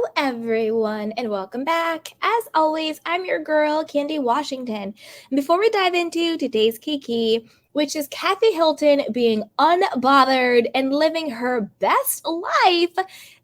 Hello, everyone, and welcome back. As always, I'm your girl, Candy Washington. And before we dive into today's Kiki, which is Kathy Hilton being unbothered and living her best life,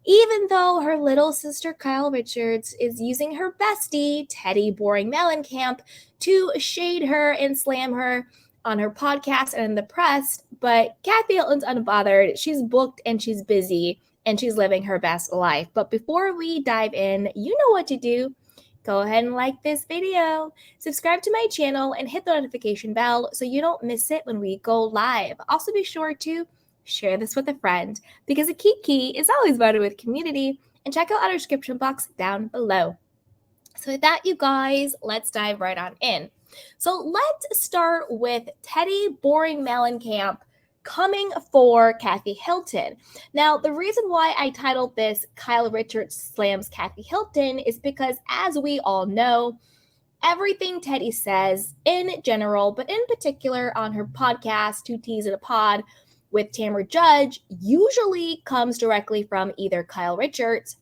even though her little sister Kyle Richards is using her bestie, Teddy Boring Mellencamp, to shade her and slam her on her podcast and in the press. But Kathy Hilton's unbothered. She's booked and she's busy and she's living her best life. But before we dive in, you know what to do. Go ahead and like this video, subscribe to my channel, and hit the notification bell so you don't miss it when we go live. Also, be sure to share this with a friend because a Kiki is always better with community. And check out our description box down below. So with that, you guys, let's dive right on in. So let's start with Teddy Boring Mellencamp coming for Kathy Hilton. Now, the reason why I titled this Kyle Richards Slams Kathy Hilton is because, as we all know, everything Teddy says in general, but in particular on her podcast, Two T's in a Pod with Tamra Judge, usually comes directly from either Kyle Richards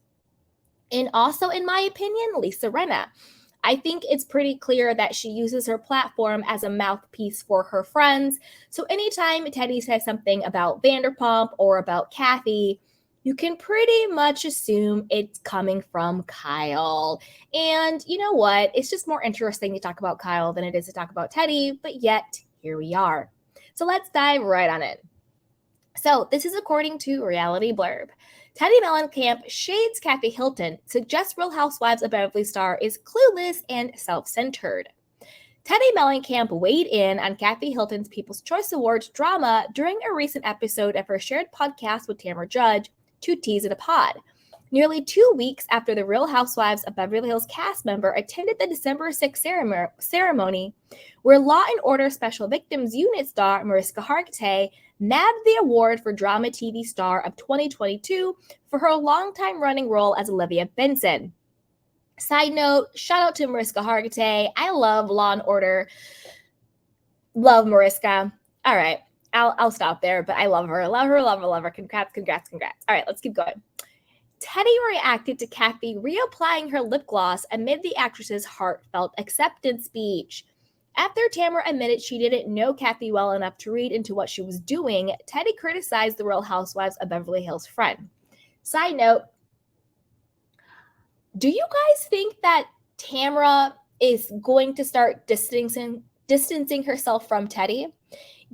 and also, in my opinion, Lisa Rinna. I think it's pretty clear that she uses her platform as a mouthpiece for her friends. So anytime Teddy says something about Vanderpump or about Kathy, you can pretty much assume it's coming from Kyle. And you know what? It's just more interesting to talk about Kyle than it is to talk about Teddy, but yet here we are. So let's dive right on in. So this is according to Reality Blurb. Teddy Mellencamp shades Kathy Hilton, suggests Real Housewives of Beverly Star is clueless and self-centered. Teddy Mellencamp weighed in on Kathy Hilton's People's Choice Awards drama during a recent episode of her shared podcast with Tamra Judge, Two T's in a Pod. Nearly 2 weeks after the Real Housewives of Beverly Hills cast member attended the December 6th ceremony, where Law and Order Special Victims Unit star Mariska Hargitay nabbed the award for Drama TV Star of 2022 for her longtime running role as Olivia Benson. Side note, shout out to Mariska Hargitay. I love Law and Order. Love Mariska. All right, I'll stop there, but I love her. Love her, love her, love her. Congrats, congrats, congrats. All right, let's keep going. Teddy reacted to Kathy reapplying her lip gloss amid the actress's heartfelt acceptance speech. After Tamra admitted she didn't know Kathy well enough to read into what she was doing, Teddy criticized the Real Housewives of Beverly Hills friend. Side note, do you guys think that Tamra is going to start distancing herself from Teddy?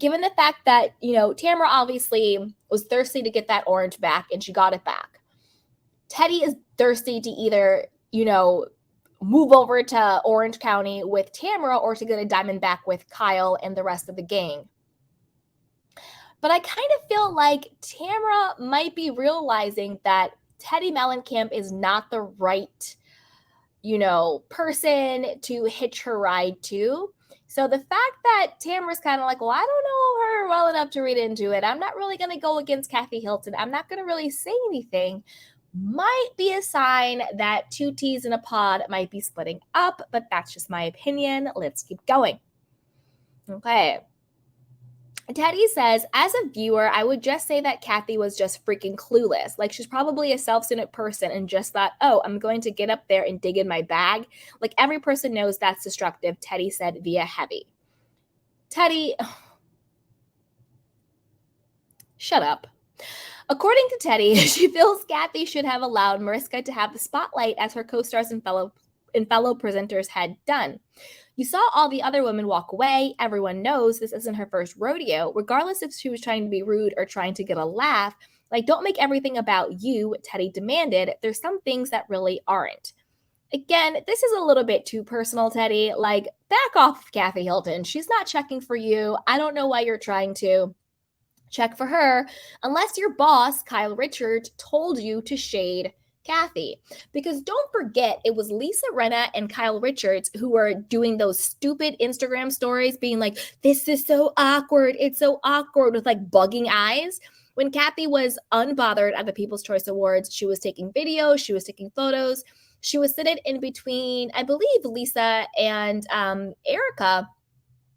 Given the fact that, Tamra obviously was thirsty to get that orange back and she got it back. Teddy is thirsty to either, move over to Orange County with Tamra or to get a diamond back with Kyle and the rest of the gang. But I kind of feel like Tamra might be realizing that Teddy Mellencamp is not the right, person to hitch her ride to. So the fact that Tamra's kind of like, well, I don't know her well enough to read into it. I'm not really going to go against Kathy Hilton. I'm not going to really say anything. Might be a sign that Two T's in a Pod might be splitting up, but that's just my opinion. Let's keep going. Okay. Teddy says, as a viewer, I would just say that Kathy was just freaking clueless. Like, she's probably a self-centered person and just thought, oh, I'm going to get up there and dig in my bag. Like, every person knows that's destructive, Teddy said via Heavy. Teddy, shut up. According to Teddy, she feels Kathy should have allowed Mariska to have the spotlight as her co-stars and fellow presenters had done. You saw all the other women walk away. Everyone knows this isn't her first rodeo. Regardless if she was trying to be rude or trying to get a laugh, like, don't make everything about you, Teddy demanded. There's some things that really aren't. Again, this is a little bit too personal, Teddy. Like, back off Kathy Hilton. She's not checking for you. I don't know why you're trying to check for her unless your boss, Kyle Richards, told you to shade Kathy. Because don't forget, it was Lisa Rinna and Kyle Richards who were doing those stupid Instagram stories being like, this is so awkward. It's so awkward with like bugging eyes. When Kathy was unbothered at the People's Choice Awards, she was taking videos, she was taking photos. She was sitting in between, I believe, Lisa and Erica,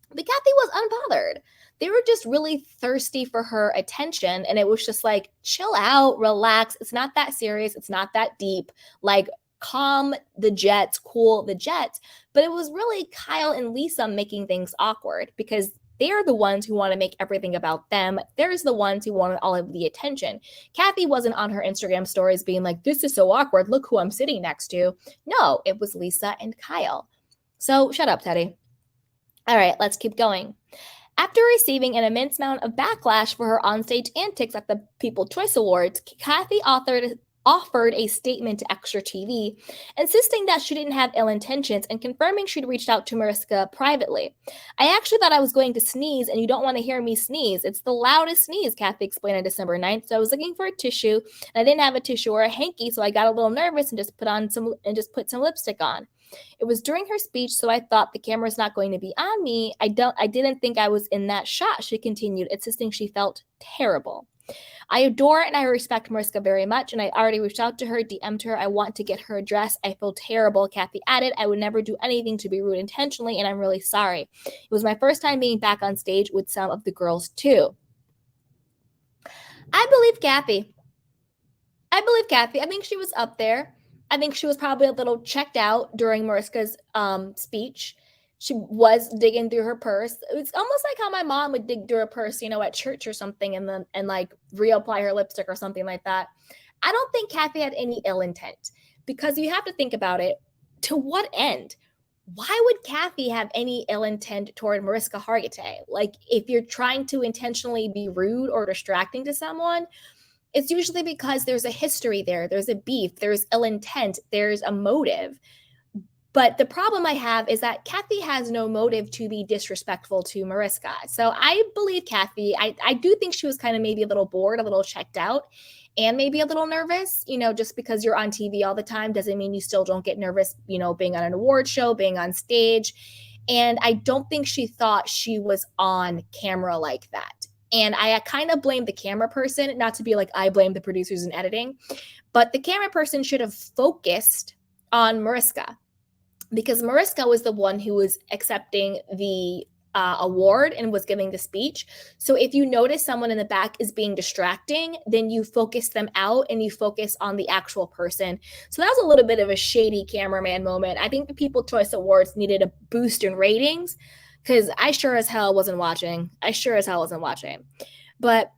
but Kathy was unbothered. They were just really thirsty for her attention. And it was just like, chill out, relax. It's not that serious. It's not that deep. Like, calm the jets, cool the jets. But it was really Kyle and Lisa making things awkward because they're the ones who want to make everything about them. They're the ones who wanted all of the attention. Kathy wasn't on her Instagram stories being like, this is so awkward. Look who I'm sitting next to. No, it was Lisa and Kyle. So shut up, Teddy. All right, let's keep going. After receiving an immense amount of backlash for her onstage antics at the People's Choice Awards, Kathy offered a statement to Extra TV, insisting that she didn't have ill intentions and confirming she'd reached out to Mariska privately. I actually thought I was going to sneeze, and you don't want to hear me sneeze. It's the loudest sneeze, Kathy explained on December 9th. So I was looking for a tissue, and I didn't have a tissue or a hanky, so I got a little nervous and just put some lipstick on. It was during her speech, so I thought the camera's not going to be on me. I didn't think I was in that shot, she continued, insisting she felt terrible. I adore and I respect Mariska very much, and I already reached out to her, DM'd her. I want to get her address. I feel terrible, Kathy added. I would never do anything to be rude intentionally, and I'm really sorry. It was my first time being back on stage with some of the girls, too. I believe Kathy. I think she was up there. I think she was probably a little checked out during Mariska's speech. She was digging through her purse. It's almost like how my mom would dig through her purse, at church or something, and like reapply her lipstick or something like that. I don't think Kathy had any ill intent, because you have to think about it. To what end? Why would Kathy have any ill intent toward Mariska Hargitay? Like, if you're trying to intentionally be rude or distracting to someone, it's usually because there's a history there. There's a beef. There's ill intent. There's a motive. But the problem I have is that Kathy has no motive to be disrespectful to Mariska. So I believe Kathy. I do think she was kind of maybe a little bored, a little checked out, and maybe a little nervous. Just because you're on TV all the time doesn't mean you still don't get nervous, being on an award show, being on stage. And I don't think she thought she was on camera like that. And I kind of blame the camera person, not to be like I blame the producers and editing, but the camera person should have focused on Mariska, because Mariska was the one who was accepting the award and was giving the speech. So if you notice someone in the back is being distracting, then you focus them out and you focus on the actual person. So that was a little bit of a shady cameraman moment. I think the People's Choice Awards needed a boost in ratings, because I sure as hell wasn't watching. But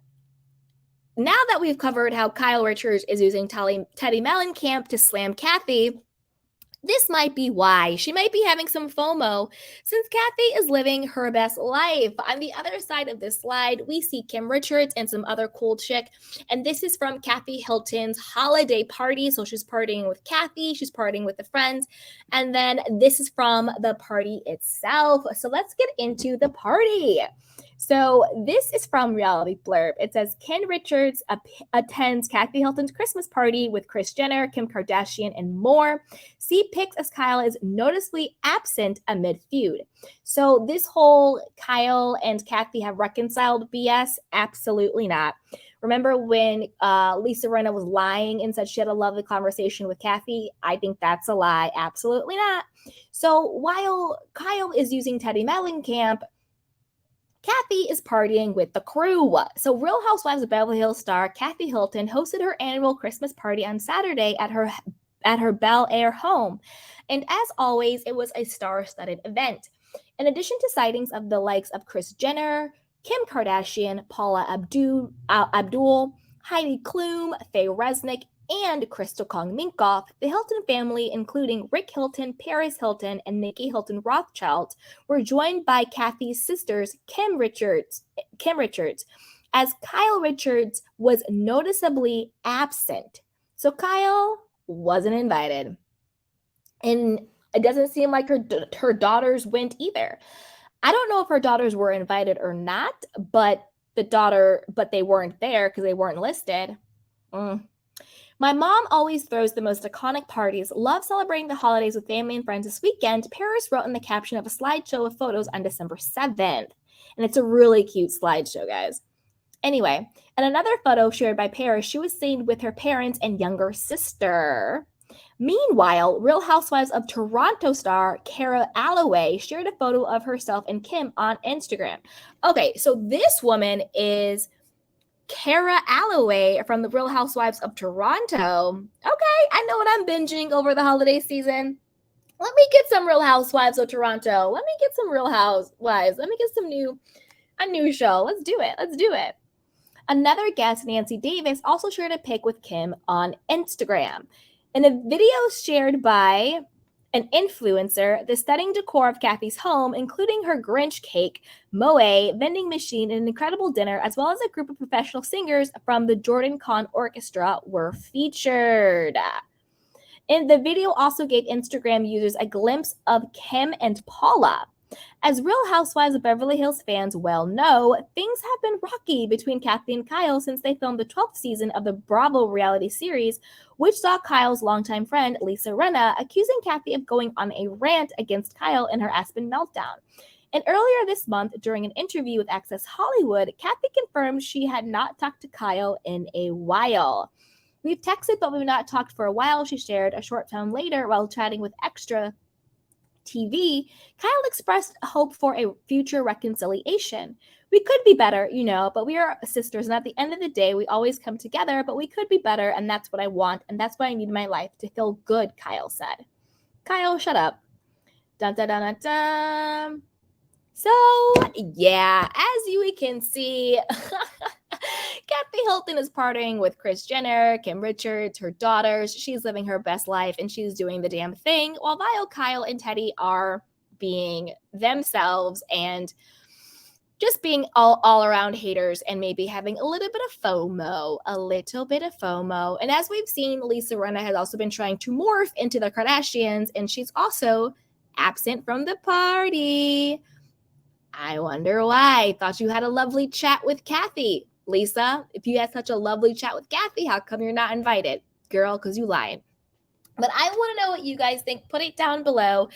now that we've covered how Kyle Richards is using Teddi Mellencamp to slam Kathy, this might be why. She might be having some FOMO, since Kathy is living her best life. On the other side of this slide, we see Kim Richards and some other cool chick. And this is from Kathy Hilton's holiday party. So she's partying with Kathy. She's partying with the friends. And then this is from the party itself. So let's get into the party. So this is from Reality Blurb. It says, Ken Richards attends Kathy Hilton's Christmas party with Kris Jenner, Kim Kardashian, and more. See pics as Kyle is noticeably absent amid feud. So this whole Kyle and Kathy have reconciled BS? Absolutely not. Remember when Lisa Rinna was lying and said she had a lovely conversation with Kathy? I think that's a lie. Absolutely not. So while Kyle is using Teddi Mellencamp, Kathy is partying with the crew. So Real Housewives of Beverly Hills star Kathy Hilton hosted her annual Christmas party on Saturday at her Bel Air home. And as always, it was a star-studded event. In addition to sightings of the likes of Kris Jenner, Kim Kardashian, Paula Abdul, Heidi Klum, Faye Resnick, and Crystal Kong Minkoff, the Hilton family, including Rick Hilton, Paris Hilton, and Nikki Hilton Rothschild, were joined by Kathy's sisters, Kim Richards, as Kyle Richards was noticeably absent. So Kyle wasn't invited. And it doesn't seem like her daughters went either. I don't know if her daughters were invited or not, but they weren't there because they weren't listed. My mom always throws the most iconic parties. Love celebrating the holidays with family and friends this weekend, Paris wrote in the caption of a slideshow of photos on December 7th. And it's a really cute slideshow, guys. Anyway, in another photo shared by Paris, she was seen with her parents and younger sister. Meanwhile, Real Housewives of Toronto star Cara Alloway shared a photo of herself and Kim on Instagram. Okay, so this woman is Cara Alloway from the Real Housewives of Toronto. Okay, I know what I'm binging over the holiday season. Let me get some Real Housewives of Toronto. Let me get some Real Housewives. Let me get a new show. Let's do it. Another guest, Nancy Davis, also shared a pic with Kim on Instagram. In a video shared by an influencer, the stunning decor of Kathy's home, including her Grinch cake, moe, vending machine, and an incredible dinner, as well as a group of professional singers from the Jordan Kahn Orchestra, were featured. And the video also gave Instagram users a glimpse of Kim and Paula. As Real Housewives of Beverly Hills fans well know, things have been rocky between Kathy and Kyle since they filmed the 12th season of the Bravo reality series, which saw Kyle's longtime friend, Lisa Rinna, accusing Kathy of going on a rant against Kyle in her Aspen meltdown. And earlier this month, during an interview with Access Hollywood, Kathy confirmed she had not talked to Kyle in a while. "We've texted, but we've not talked for a while," she shared a short time later while chatting with Extra TV. Kyle expressed hope for a future reconciliation. "We could be better, but we are sisters, and at the end of the day, we always come together, but we could be better, and that's what I want, and that's what I need in my life to feel good," Kyle said. Kyle, shut up. Dun, dun, dun, dun, dun. So, yeah, as you can see, Kathy Hilton is partying with Kris Jenner, Kim Richards, her daughters. She's living her best life, and she's doing the damn thing, while Kyle and Teddy are being themselves and just being all around haters and maybe having a little bit of FOMO. And as we've seen, Lisa Rinna has also been trying to morph into the Kardashians, and she's also absent from the party. I wonder why. I thought you had a lovely chat with Kathy. Lisa, if you had such a lovely chat with Kathy, how come you're not invited? Girl, because you lied. But I want to know what you guys think. Put it down below.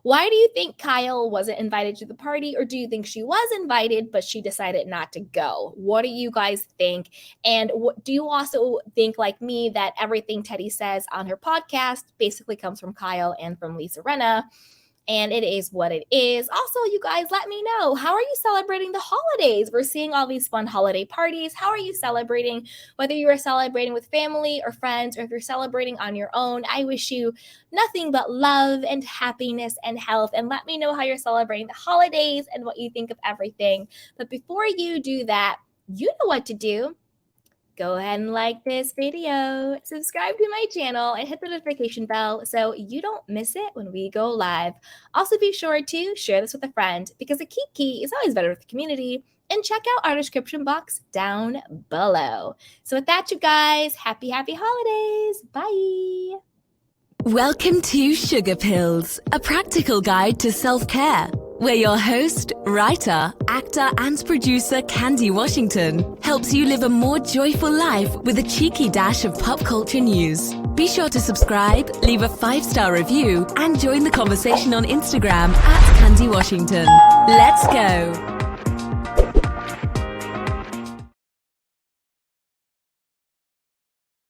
Why do you think Kyle wasn't invited to the party? Or do you think she was invited, but she decided not to go? What do you guys think? And do you also think, like me, that everything Teddy says on her podcast basically comes from Kyle and from Lisa Rinna? And it is what it is. Also, you guys, let me know. How are you celebrating the holidays? We're seeing all these fun holiday parties. How are you celebrating? Whether you are celebrating with family or friends, or if you're celebrating on your own, I wish you nothing but love and happiness and health. And let me know how you're celebrating the holidays and what you think of everything. But before you do that, you know what to do. Go ahead and like this video, subscribe to my channel, and hit the notification bell so you don't miss it when we go live. Also, be sure to share this with a friend, because a kiki is always better with the community, and check out our description box down below. So with that, you guys, happy holidays. Bye. Welcome to Sugar Pills, a practical guide to self-care, where your host, writer, actor, and producer Candy Washington helps you live a more joyful life with a cheeky dash of pop culture news. Be sure to subscribe, leave a 5-star review, and join the conversation on Instagram @Candy Washington. Let's go!